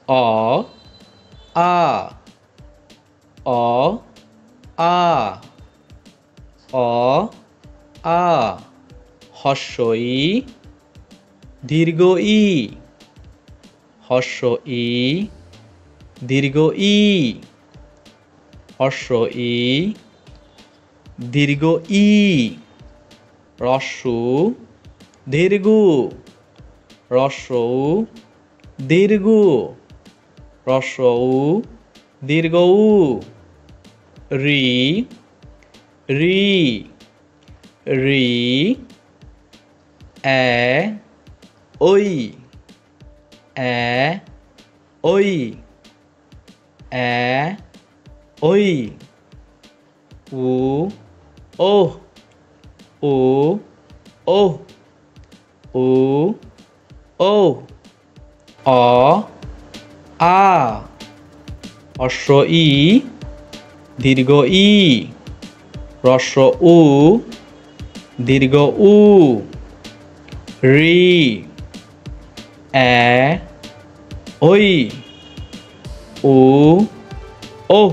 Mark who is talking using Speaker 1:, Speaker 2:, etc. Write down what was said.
Speaker 1: অ আ অ আ অ আ হস্য ই দীর্ঘ ই হস্য ই দীর্ঘ ই হস্য ই দীর্ঘ ই হ্রস্ব দীর্ঘ হ্রস্ব দীর্ঘ হ্রস্ব দীর্ঘ উ রি রি রি এ ওই এ ওই এ ওই উ ওহ ও ওহ ও ও অ আ হস্য ই দীর্ঘ ই হ্রস্ব উ দীর্ঘ উ রি এ ওই ও ওহ